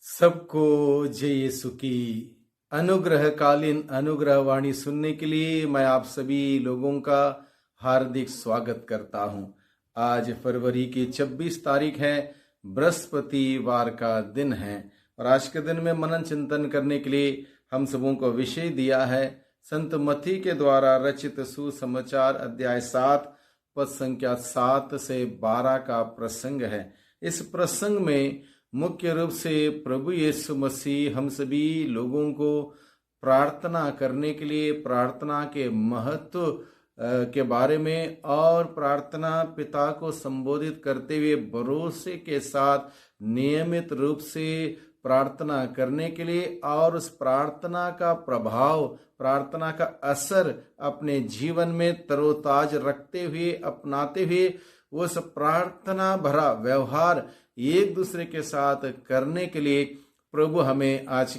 सबको जय यीशु की अनुग्रहकालीन अनुग्रह वाणी सुनने के लिए मैं आप सभी लोगों का हार्दिक स्वागत करता हूं। आज फरवरी की 26 तारीख है, बृहस्पतिवार का दिन है और आज के दिन में मनन चिंतन करने के लिए हम सबों को विषय दिया है संत मत्ती के द्वारा रचित सुसमाचार अध्याय 7 पद संख्या 7 से 12 का प्रसंग है। इस प्रसंग में मुख्य रूप से प्रभु यीशु मसीह हम सभी लोगों को प्रार्थना करने के लिए, प्रार्थना के महत्व के बारे में और प्रार्थना पिता को संबोधित करते हुए भरोसे के साथ नियमित रूप से प्रार्थना करने के लिए और उस प्रार्थना का प्रभाव, प्रार्थना का असर अपने जीवन में तरोताज रखते हुए, अपनाते हुए उस प्रार्थना भरा व्यवहार एक दूसरे के साथ करने के लिए प्रभु हमें आज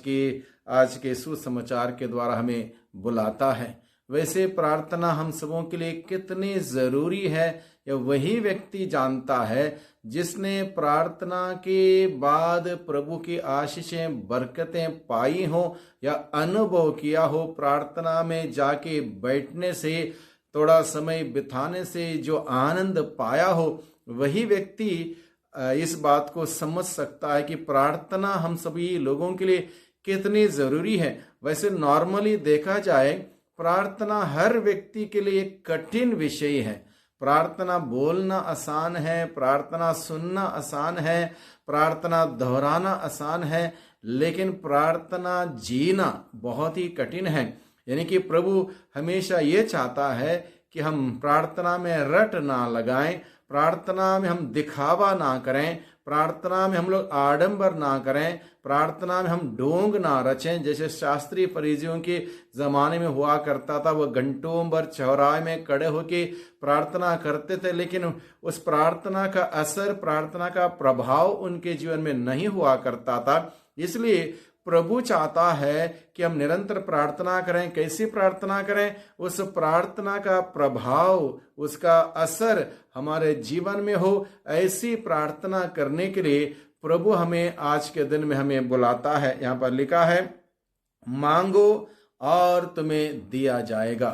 के सुसमाचार के द्वारा हमें बुलाता है। वैसे प्रार्थना हम सबों के लिए कितनी जरूरी है यह वही व्यक्ति जानता है जिसने प्रार्थना के बाद प्रभु की आशीषें, बरकतें पाई हो या अनुभव किया हो। प्रार्थना में जाके बैठने से, थोड़ा समय बिताने से जो आनंद पाया हो, वही व्यक्ति इस बात को समझ सकता है कि प्रार्थना हम सभी लोगों के लिए कितनी जरूरी है। वैसे नॉर्मली देखा जाए प्रार्थना हर व्यक्ति के लिए एक कठिन विषय है। प्रार्थना बोलना आसान है, प्रार्थना सुनना आसान है, प्रार्थना दोहराना आसान है, लेकिन प्रार्थना जीना बहुत ही कठिन है। यानी कि प्रभु हमेशा ये चाहता है कि हम प्रार्थना में रट ना लगाएं, प्रार्थना में हम दिखावा ना करें, प्रार्थना में हम लोग आडंबर ना करें, प्रार्थना में हम ढोंग ना रचें। जैसे शास्त्रीय फरीसियों के जमाने में हुआ करता था, वह घंटों भर चौराहे में खड़े होके प्रार्थना करते थे, लेकिन उस प्रार्थना का असर, प्रार्थना का प्रभाव उनके जीवन में नहीं हुआ करता था। इसलिए प्रभु चाहता है कि हम निरंतर प्रार्थना करें। कैसी प्रार्थना करें? उस प्रार्थना का प्रभाव, उसका असर हमारे जीवन में हो। ऐसी प्रार्थना करने के लिए प्रभु हमें आज के दिन में हमें बुलाता है। यहाँ पर लिखा है, मांगो और तुम्हें दिया जाएगा।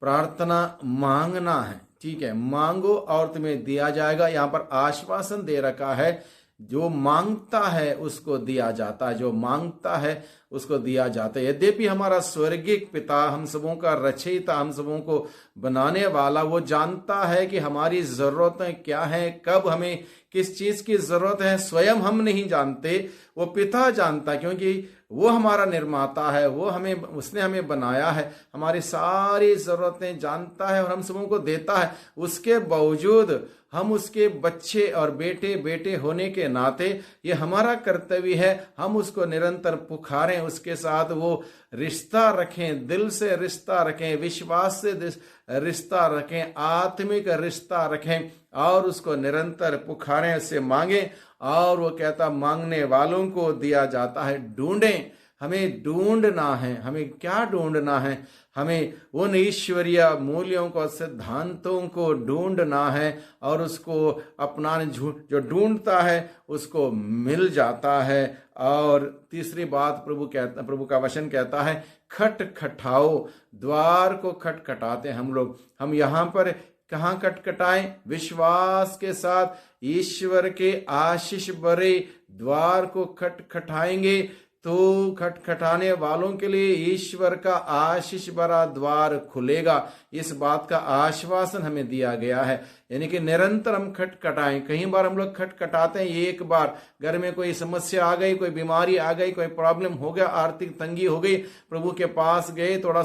प्रार्थना मांगना है, ठीक है, मांगो और तुम्हें दिया जाएगा। यहाँ पर आश्वासन दे रखा है, जो मांगता है उसको दिया जाता है, जो मांगता है उसको दिया जाता है। यद्यपि हमारा स्वर्गीय पिता, हम सबों का रचयिता, हम सबों को बनाने वाला, वो जानता है कि हमारी जरूरतें क्या हैं, कब हमें किस चीज की जरूरत है। स्वयं हम नहीं जानते, वो पिता जानता, क्योंकि वो हमारा निर्माता है, उसने हमें बनाया है, हमारी सारी जरूरतें जानता है और हम सबों को देता है। उसके बावजूद हम उसके बच्चे और बेटे होने के नाते ये हमारा कर्तव्य है, हम उसको निरंतर पुकारें, उसके साथ वो रिश्ता रखें, दिल से रिश्ता रखें, विश्वास से रिश्ता रखें, आत्मिक रिश्ता रखें और उसको निरंतर पुकारें, उससे मांगें। और वो कहता, मांगने वालों को दिया जाता है। ढूंढें, हमें ढूंढना है। हमें क्या ढूंढना है? हमें उन ईश्वरीय मूल्यों को, सिद्धांतों को ढूंढना है और उसको अपनाने। जो ढूंढता है उसको मिल जाता है। और तीसरी बात प्रभु का वचन कहता है, खटखटाओ। द्वार को खटखटाते हैं हम लोग। हम यहाँ पर कहाँ खटखटाएं? विश्वास के साथ ईश्वर के आशीष भरे द्वार को खटखटाएंगे तो खटखटाने वालों के लिए ईश्वर का आशीष भरा द्वार खुलेगा। इस बात का आश्वासन हमें दिया गया है। यानी कि निरंतर हम खटखटाएं। कई बार हम लोग खटखटाते हैं, एक बार घर में कोई समस्या आ गई, कोई बीमारी आ गई, कोई प्रॉब्लम हो गया, आर्थिक तंगी हो गई, प्रभु के पास गए, थोड़ा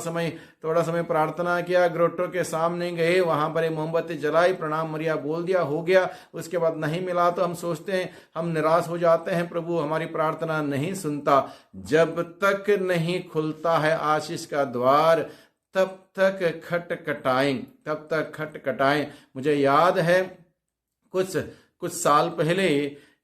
समय प्रार्थना किया, ग्रोटो के सामने गए, वहां पर एक मोमबत्ती जलाई, प्रणाम मरिया बोल दिया, हो गया। उसके बाद नहीं मिला तो हम सोचते हैं, हम निराश हो जाते हैं, प्रभु हमारी प्रार्थना नहीं सुनता। जब तक नहीं खुलता है आशीष का द्वार, तब तक खटखटाएं। मुझे याद है कुछ साल पहले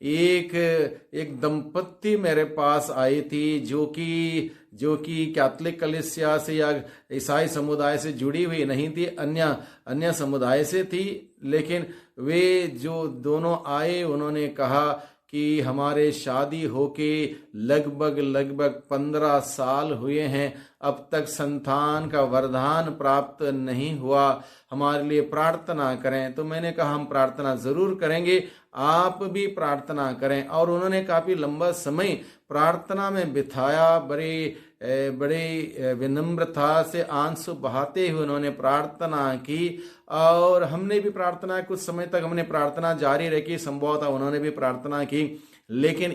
एक दंपत्ति मेरे पास आई थी, जो कि कैथोलिक कलीसिया से या ईसाई समुदाय से जुड़ी हुई नहीं थी, अन्य समुदाय से थी। लेकिन वे जो दोनों आए, उन्होंने कहा कि हमारे शादी होके लगभग 15 साल हुए हैं, अब तक संतान का वरदान प्राप्त नहीं हुआ, हमारे लिए प्रार्थना करें। तो मैंने कहा हम प्रार्थना जरूर करेंगे, आप भी प्रार्थना करें। और उन्होंने काफी लंबा समय प्रार्थना में बिताया, बड़े विनम्रता से आंसू बहाते हुए उन्होंने प्रार्थना की। और हमने भी प्रार्थना, कुछ समय तक हमने प्रार्थना जारी रखी, संभवतः उन्होंने भी प्रार्थना की। लेकिन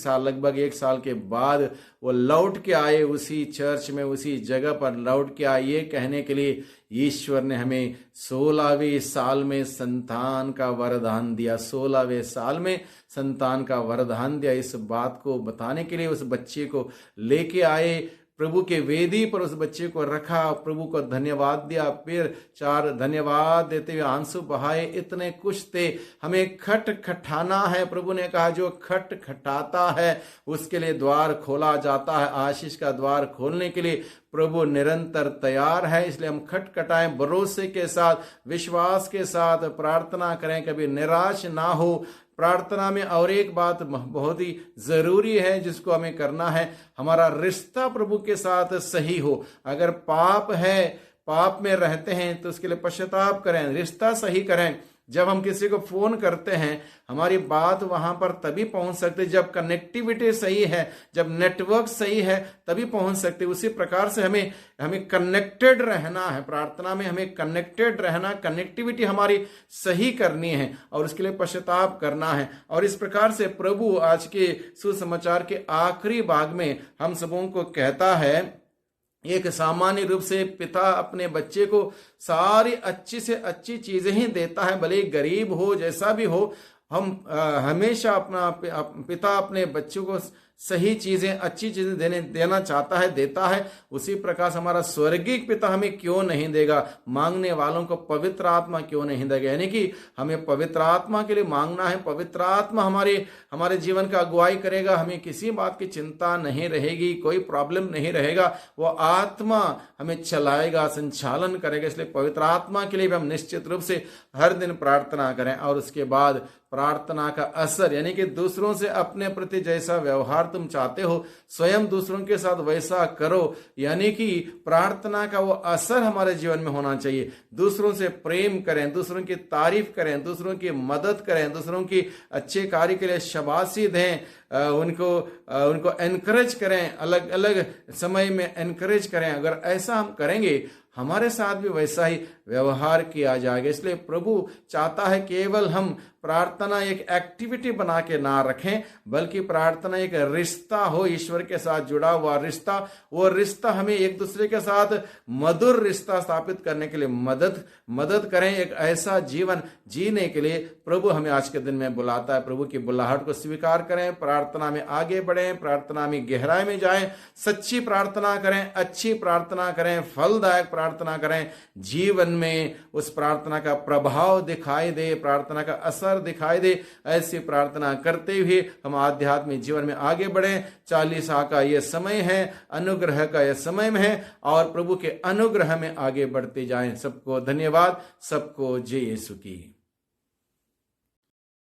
लगभग एक साल के बाद वो लौट के आए उसी चर्च में, उसी जगह पर लौट के आए, ये कहने के लिए ईश्वर ने हमें 16वें साल में संतान का वरदान दिया। 16वें साल में संतान का वरदान दिया। इस बात को बताने के लिए उस बच्चे को लेके आए, प्रभु के वेदी पर उस बच्चे को रखा, प्रभु को धन्यवाद दिया, फिर 4 धन्यवाद देते हुए आंसू बहाए। इतने कुछ थे। हमें खटखटाना है। प्रभु ने कहा जो खटखटाता है उसके लिए द्वार खोला जाता है। आशीष का द्वार खोलने के लिए प्रभु निरंतर तैयार है। इसलिए हम खटखटाएं, भरोसे के साथ, विश्वास के साथ प्रार्थना करें, कभी निराश ना हो। प्रार्थना में और एक बात बहुत ही जरूरी है जिसको हमें करना है, हमारा रिश्ता प्रभु के साथ सही हो। अगर पाप है, पाप में रहते हैं तो उसके लिए पश्चाताप करें, रिश्ता सही करें। जब हम किसी को फोन करते हैं, हमारी बात वहां पर तभी पहुंच सकते जब कनेक्टिविटी सही है, जब नेटवर्क सही है, तभी पहुंच सकते। उसी प्रकार से हमें कनेक्टेड रहना है। प्रार्थना में हमें कनेक्टेड रहना, कनेक्टिविटी हमारी सही करनी है और उसके लिए पश्चाताप करना है। और इस प्रकार से प्रभु आज के सुसमाचार के आखिरी भाग में हम सबों को कहता है, एक सामान्य रूप से पिता अपने बच्चे को सारी अच्छी से अच्छी चीजें ही देता है, भले ही गरीब हो, जैसा भी हो। हम हमेशा अपना पिता अपने बच्चों को सही चीजें, अच्छी चीजें देना चाहता है, देता है। उसी प्रकार से हमारा स्वर्गीय पिता हमें क्यों नहीं देगा, मांगने वालों को पवित्र आत्मा क्यों नहीं देगा। यानी कि हमें पवित्र आत्मा के लिए मांगना है। पवित्र आत्मा हमारे जीवन का अगुवाई करेगा, हमें किसी बात की चिंता नहीं रहेगी, कोई प्रॉब्लम नहीं रहेगा। वो आत्मा हमें चलाएगा, संचालन करेगा। इसलिए पवित्र आत्मा के लिए भी हम निश्चित रूप से हर दिन प्रार्थना करें। और उसके बाद प्रार्थना का असर, यानी कि दूसरों से अपने प्रति जैसा व्यवहार तुम चाहते हो, स्वयं दूसरों के साथ वैसा करो। यानी कि प्रार्थना का वो असर हमारे जीवन में होना चाहिए। दूसरों से प्रेम करें, दूसरों की तारीफ करें, दूसरों की मदद करें, दूसरों की अच्छे कार्य के लिए शाबाशी दें, उनको एनकरेज करें, अलग अलग समय में एनकरेज करें। अगर ऐसा हम करेंगे, हमारे साथ भी वैसा ही व्यवहार किया जाएगा। इसलिए प्रभु चाहता है केवल हम प्रार्थना एक एक्टिविटी बना के ना रखें, बल्कि प्रार्थना एक रिश्ता हो, ईश्वर के साथ जुड़ा हुआ रिश्ता। वो रिश्ता हमें एक दूसरे के साथ मधुर रिश्ता स्थापित करने के लिए मदद करें। एक ऐसा जीवन जीने के लिए प्रभु हमें आज के दिन में बुलाता है। प्रभु की बुलाहट को स्वीकार करें, प्रार्थना में आगे बढ़ें, प्रार्थना में गहराई में जाएं, सच्ची प्रार्थना करें, अच्छी प्रार्थना करें, फलदायक प्रार्थना करें। जीवन में उस प्रार्थना का प्रभाव दिखाई दे, प्रार्थना का असर दिखाई दे। ऐसी प्रार्थना करते हुए हम आध्यात्मिक जीवन में आगे बढ़ें। 40 का यह समय है, अनुग्रह का यह समय है, और प्रभु के अनुग्रह में आगे बढ़ते जाएं। सबको धन्यवाद, सबको जय यीशु की।